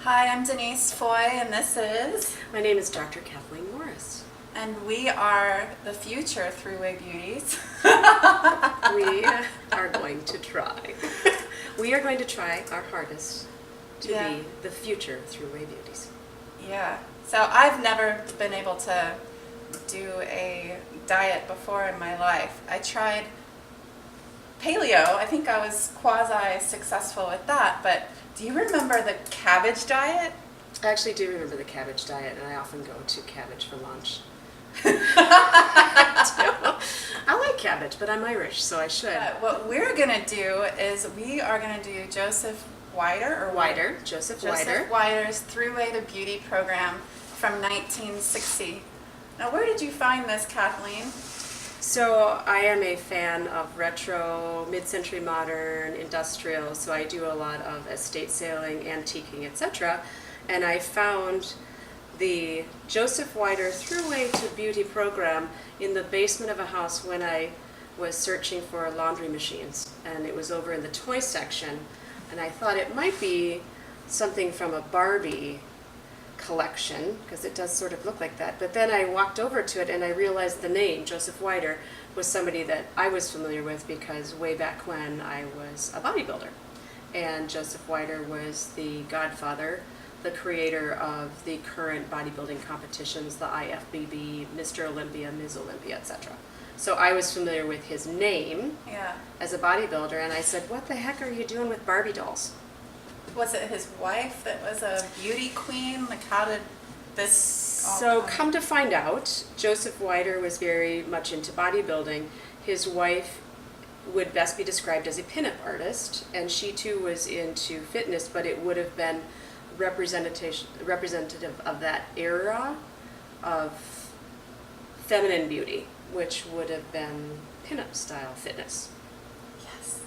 Hi, I'm Denise Foy, and this is... My name is Dr. Kathleen Morris. And we are the future Thruway Beauties. We are going to try. We are going to try our hardest to be the future Thruway Beauties. Yeah. So I've never been able to do a diet before in my life. I tried paleo. I think I was quasi-successful with that, but do you remember the cabbage diet? I actually do remember the cabbage diet, and I often go to cabbage for lunch. I like cabbage, but I'm Irish, so I should. What we're going to do is we are going to do Joseph Weider. Joseph Weider's Thruway to Beauty program from 1960. Now, where did you find this, Kathleen? So I am a fan of retro, mid-century modern, industrial, so I do a lot of estate sailing, antiquing, etc. And I found the Joseph Weider Thruway to Beauty program in the basement of a house when I was searching for laundry machines. And it was over in the toy section. And I thought it might be something from a Barbie collection, because it does sort of look like that. But then I walked over to it and I realized the name, Joseph Weider, was somebody that I was familiar with because way back when I was a bodybuilder. And Joseph Weider was the godfather, the creator of the current bodybuilding competitions, the IFBB, Mr. Olympia, Ms. Olympia, etc. So I was familiar with his name as a bodybuilder, and I said, what the heck are you doing with Barbie dolls? Was it his wife that was a beauty queen? Like, how did this So come to find out, Joseph Weider was very much into bodybuilding. His wife would best be described as a pinup artist, and she too was into fitness, but it would have been representative of that era of feminine beauty, which would have been pinup style fitness. Yes.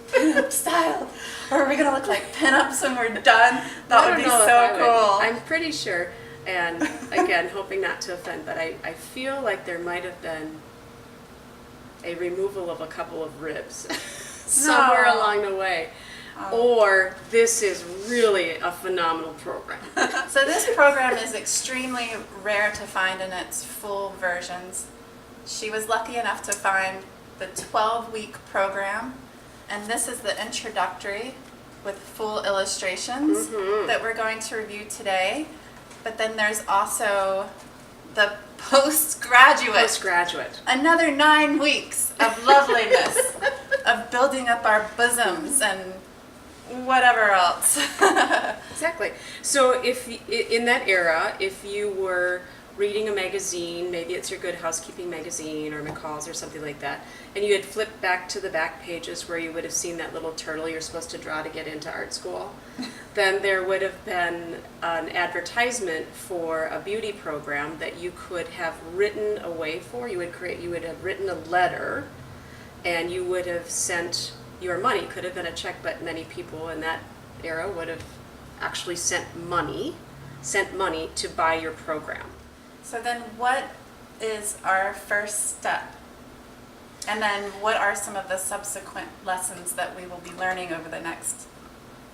Pinup style. Or are we going to look like pinups when we're done? That would be so cool. I'm pretty sure, and again, hoping not to offend, but I feel like there might have been a removal of a couple of ribs somewhere along the way. Or this is really a phenomenal program. So this program is extremely rare to find in its full versions. She was lucky enough to find the 12-week program, and this is the introductory with full illustrations that we're going to review today. But then there's also the postgraduate. Another 9 weeks of loveliness, of building up our bosoms and whatever else. Exactly. So if in that era, if you were reading a magazine, maybe it's your Good Housekeeping magazine or McCall's or something like that, and you had flipped back to the back pages where you would have seen that little turtle you're supposed to draw to get into art school, then there would have been an advertisement for a beauty program that you could have written away for. You would have written a letter, and you would have sent your money. Could have been a check, but many people in that era would have actually sent money to buy your program. So then what is our first step? And then what are some of the subsequent lessons that we will be learning over the next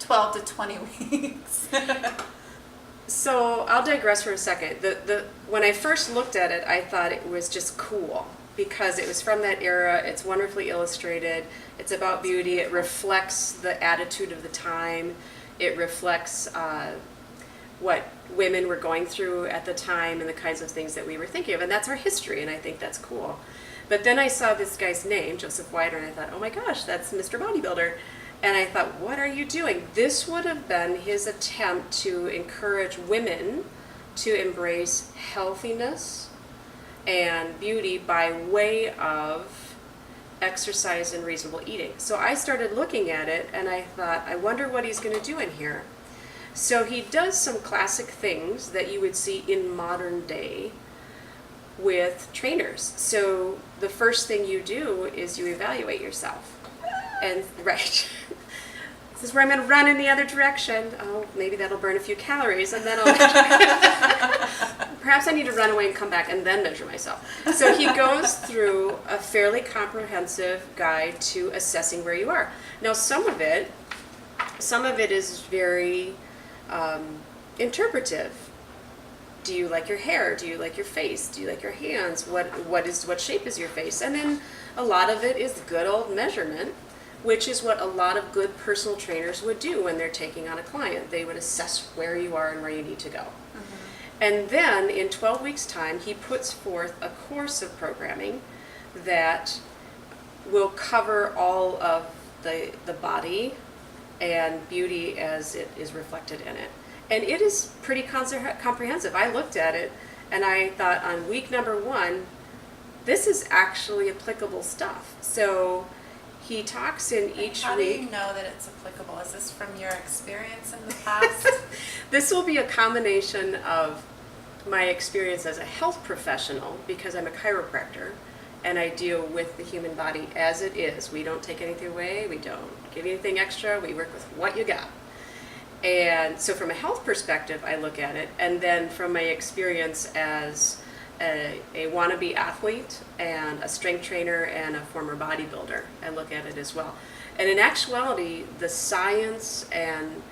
12 to 20 weeks? So I'll digress for a second. When I first looked at it, I thought it was just cool because it was from that era. It's wonderfully illustrated. It's about beauty. It reflects the attitude of the time. It reflects what women were going through at the time and the kinds of things that we were thinking of. And that's our history, and I think that's cool. But then I saw this guy's name, Joseph Weider, and I thought, oh my gosh, that's Mr. Bodybuilder. And I thought, what are you doing? This would have been his attempt to encourage women to embrace healthiness and beauty by way of exercise and reasonable eating. So I started looking at it, and I thought, I wonder what he's going to do in here. So he does some classic things that you would see in modern day with trainers. So the first thing you do is you evaluate yourself. And right, this is where I'm going to run in the other direction. Oh, maybe that'll burn a few calories, and then perhaps I need to run away and come back and then measure myself. So he goes through a fairly comprehensive guide to assessing where you are. Now, some of it is very interpretive. Do you like your hair? Do you like your face? Do you like your hands? What shape is your face? And then a lot of it is good old measurement, which is what a lot of good personal trainers would do when they're taking on a client. They would assess where you are and where you need to go. And then in 12 weeks' time, he puts forth a course of programming that will cover all of the body and beauty as it is reflected in it. And it is pretty comprehensive. I looked at it and I thought on week number 1, this is actually applicable stuff. So he talks in each How week. do you know that it's applicable? Is this from your experience in the past? This will be a combination of my experience as a health professional, because I'm a chiropractor and I deal with the human body as it is. We don't take anything away, we don't give you anything extra, we work with what you got. And so from a health perspective, I look at it, and then from my experience as a wannabe athlete and a strength trainer and a former bodybuilder, I look at it as well. And in actuality, the science and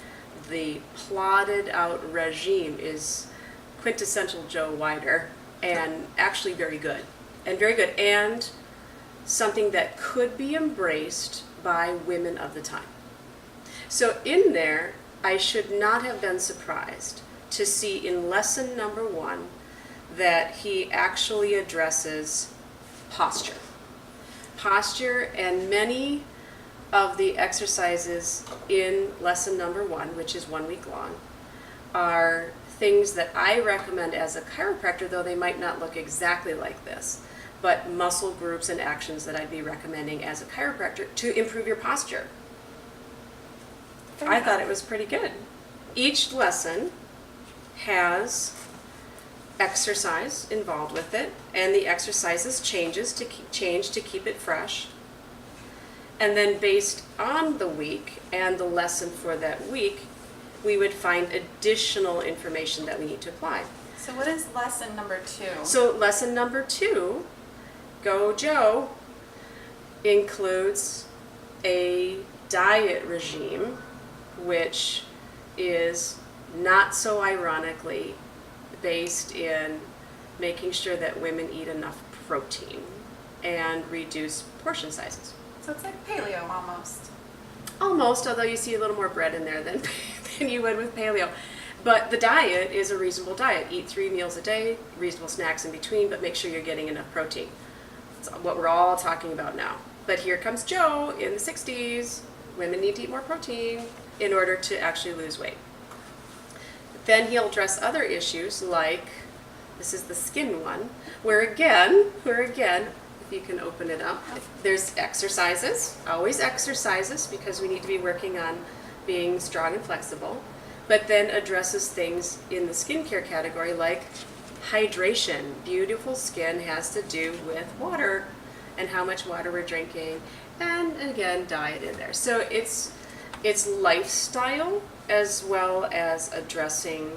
the plotted out regime is quintessential Joe Weider, and actually very good, and something that could be embraced by women of the time. So in there, I should not have been surprised to see in lesson number 1 that he actually addresses posture. Posture, and many of the exercises in lesson number 1, which is 1 week long, are things that I recommend as a chiropractor, though they might not look exactly like this, but muscle groups and actions that I'd be recommending as a chiropractor to improve your posture. I thought it was pretty good. Each lesson has exercise involved with it, and the exercises change to keep it fresh. And then based on the week and the lesson for that week, we would find additional information that we need to apply. So what is lesson number 2? So lesson number 2, Go Joe, includes a diet regime, which is not so ironically based in making sure that women eat enough protein and reduce portion sizes. So it's like paleo almost. Almost, although you see a little more bread in there than you would with paleo. But the diet is a reasonable diet. Eat 3 meals a day, reasonable snacks in between, but make sure you're getting enough protein. That's what we're all talking about now. But here comes Joe in the 60s. Women need to eat more protein in order to actually lose weight. Then he'll address other issues like, this is the skin one, where again, if you can open it up, there's exercises, always exercises, because we need to be working on being strong and flexible, but then addresses things in the skincare category like hydration. Beautiful skin has to do with water and how much water we're drinking, and again, diet in there. So it's lifestyle as well as addressing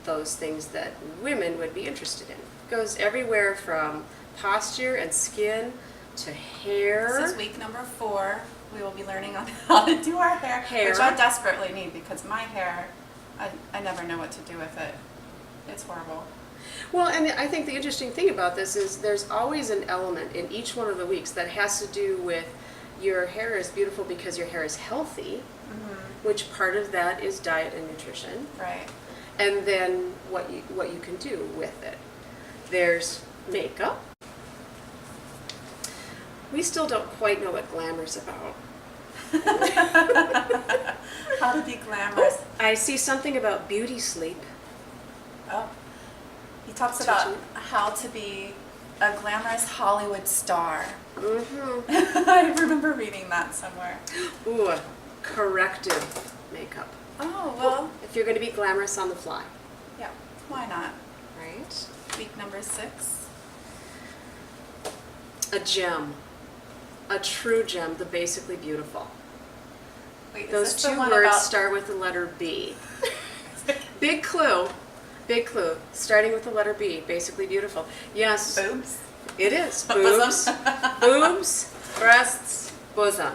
those things that women would be interested in. It goes everywhere from posture and skin to hair. This is week number 4. We will be learning on how to do our hair, which I desperately need, because my hair, I never know what to do with it. It's horrible. Well, and I think the interesting thing about this is there's always an element in each one of the weeks that has to do with your hair is beautiful because your hair is healthy, which part of that is diet and nutrition. Right. And then what you can do with it. There's makeup. We still don't quite know what glamour's about. How to be glamorous. I see something about beauty sleep. Oh. He talks about how to be a glamorous Hollywood star. I remember reading that somewhere. Ooh, corrective makeup. Oh, well. If you're going to be glamorous on the fly. Yeah, why not? Right? Week number 6. A gem. A true gem, the basically beautiful. Wait, Those is this 2 the one words about... start with the letter B. Big clue. Big clue. Starting with the letter B, basically beautiful. Yes. Boobs? It is. Bosom. Boobs, breasts, bosom.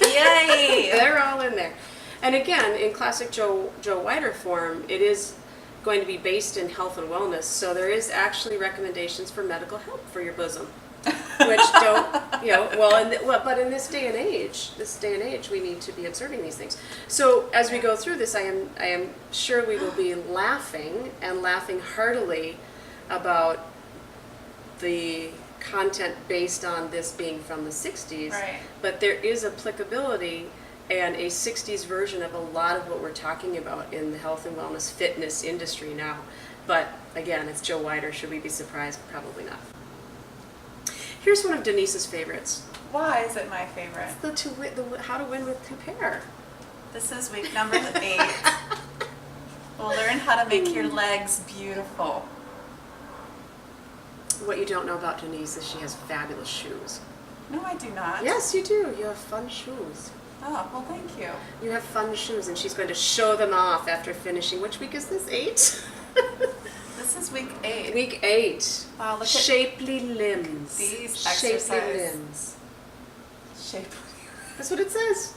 Yay! They're all in there. And again, in classic Joe Weider form, it is going to be based in health and wellness. So there is actually recommendations for medical help for your bosom, which don't, but in this day and age, we need to be observing these things. So as we go through this, I am sure we will be laughing and laughing heartily about the content based on this being from the 60s. Right. But there is applicability and a 60s version of a lot of what we're talking about in the health and wellness fitness industry now. But again, it's Joe Weider. Should we be surprised? Probably not. Here's one of Denise's favorites. Why is it my favorite? It's the How to Win with Two Pair. This is week number 8. We'll learn how to make your legs beautiful. What you don't know about Denise is she has fabulous shoes. No, I do not. Yes, you do. You have fun shoes. Oh, well, thank you. You have fun shoes, and she's going to show them off after finishing. Which week is this? 8? This is week 8. Week 8. Wow, look Shapely limbs. these Shapely exercise. limbs. Shapely. That's what it says.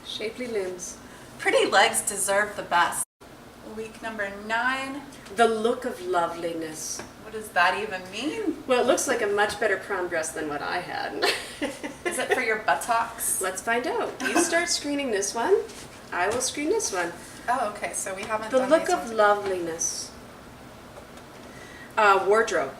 Shapely limbs. Pretty legs deserve the best. Week number 9. The look of loveliness. What does that even mean? Well, it looks like a much better prom dress than what I had. Is it for your buttocks? Let's find out. You start screening this one. I will screen this one. Oh, okay, so we haven't The done look these of ones. loveliness. Wardrobe.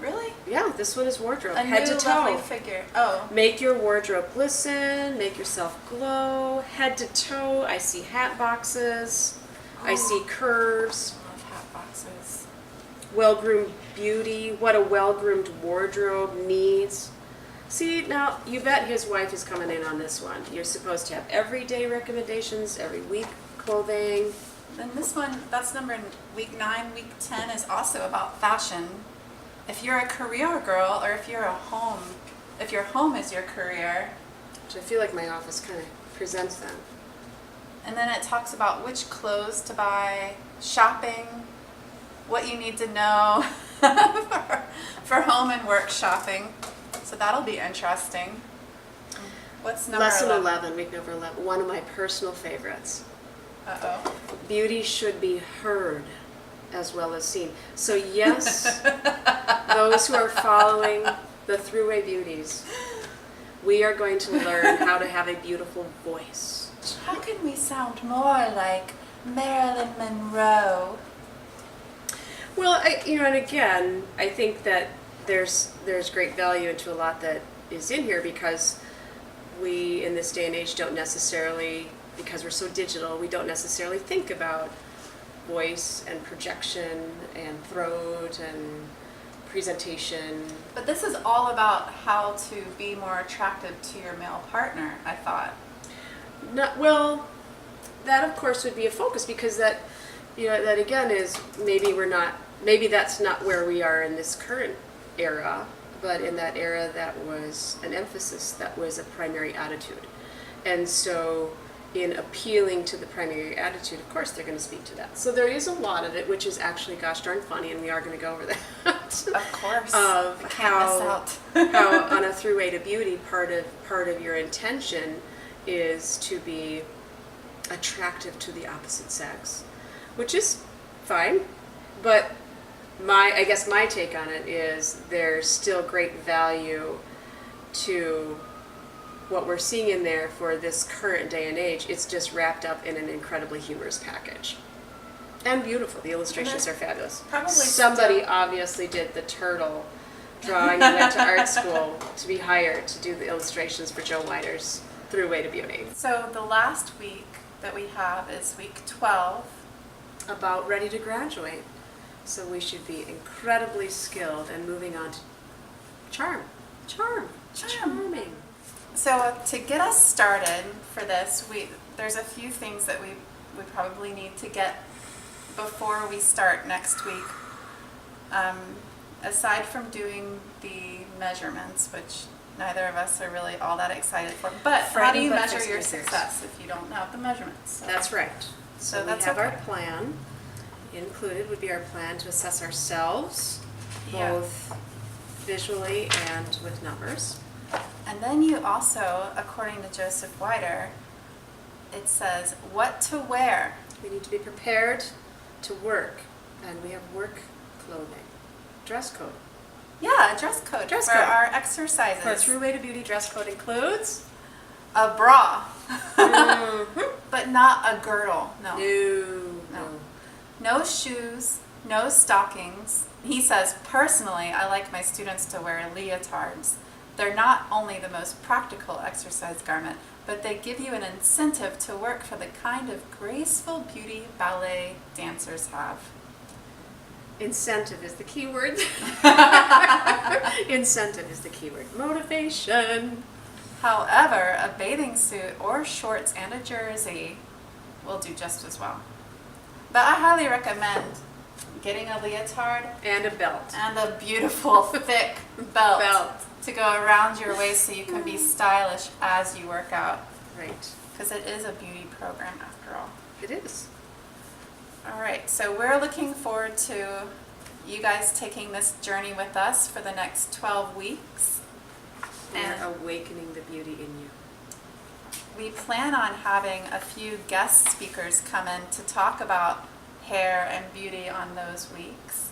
Really? Yeah, this one is wardrobe. A Head new to toe. lovely figure. Oh, Make your wardrobe glisten, make yourself glow, head to toe. I see hat boxes, I see curves, I love hat boxes. well-groomed beauty, what a well-groomed wardrobe needs. See, now, you bet his wife is coming in on this one. You're supposed to have everyday recommendations, every week clothing. Then this one, that's week 9, week 10 is also about fashion. If you're a career girl, or if your home is your career, Which I feel like my office kind of presents that. and then it talks about which clothes to buy, shopping, what you need to know for home and work shopping. So that'll be interesting. What's number Lesson 11? 11, week number 11, one of my personal favorites. Uh-oh. Beauty should be heard as well as seen. So yes, those who are following the Thruway Beauties, we are going to learn how to have a beautiful voice. How can we sound more like Marilyn Monroe? Well, and again, I think that there's great value into a lot that is in here because we, in this day and age, don't necessarily, because we're so digital, we don't necessarily think about voice and projection and throat and presentation. But this is all about how to be more attractive to your male partner, I thought. Well, that of course would be a focus because that again is maybe that's not where we are in this current era, but in that era that was an emphasis, that was a primary attitude. And so in appealing to the primary attitude, of course they're going to speak to that. So there is a lot of it, which is actually gosh darn funny, and we are going to go over that. Of course. Of I can't miss out. how on a Thruway to Beauty, part of your intention is to be attractive to the opposite sex, which is fine, but I guess my take on it is there's still great value to what we're seeing in there for this current day and age. It's just wrapped up in an incredibly humorous package. And beautiful. The illustrations are fabulous. Probably Somebody still- obviously did the turtle drawing and went to art school to be hired to do the illustrations for Joe Weider's Thruway to Beauty. So the last week that we have is week 12. About ready to graduate. So we should be incredibly skilled and moving on to charming. So to get us started for this, there's a few things that we probably need to get before we start next week. Aside from doing the measurements, which neither of us are really all that excited for, but how do you Frightened but measure your fixing figures. success if you don't have the measurements? So That's right. So we that's have our okay. plan. Included would be our plan to assess ourselves, Yeah. both visually and with numbers. And then you also, according to Joseph Weider, it says what to wear. We need to be prepared to work, and we have work clothing. Dress code. Yeah, a dress code Dress for code. our exercises. Our Thruway to Beauty dress code includes A bra, Mhm. but not a girdle. No. No. No shoes, no stockings. He says, personally, I like my students to wear leotards. They're not only the most practical exercise garment, but they give you an incentive to work for the kind of graceful beauty ballet dancers have. Incentive is the key word. Incentive is the key word. Motivation. However, a bathing suit or shorts and a jersey will do just as well. But I highly recommend getting a leotard And a belt. and a beautiful thick belt to go around your waist so you can be stylish as you work out. Right. Because it is a beauty program after all. It is. All right, so we're looking forward to you guys taking this journey with us for the next 12 weeks. We're And awakening the beauty in you. we plan on having a few guest speakers come in to talk about hair and beauty on those weeks.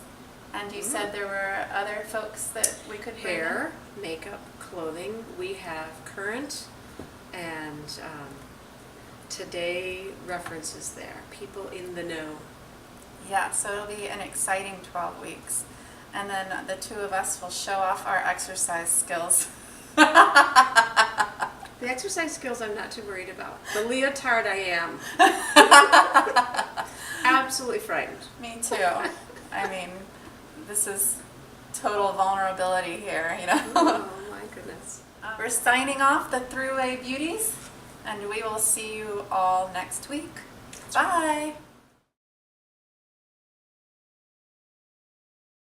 And you said there were other folks that we could bring in? Hair, makeup, clothing. We have current and today references there. People in the know. Yeah, so it'll be an exciting 12 weeks. And then the two of us will show off our exercise skills. The exercise skills I'm not too worried about. The leotard I am. Absolutely frightened. Me too. I mean, this is total vulnerability here, you know. Oh my goodness. We're signing off the Thruway Beauties, and we will see you all next week. Bye.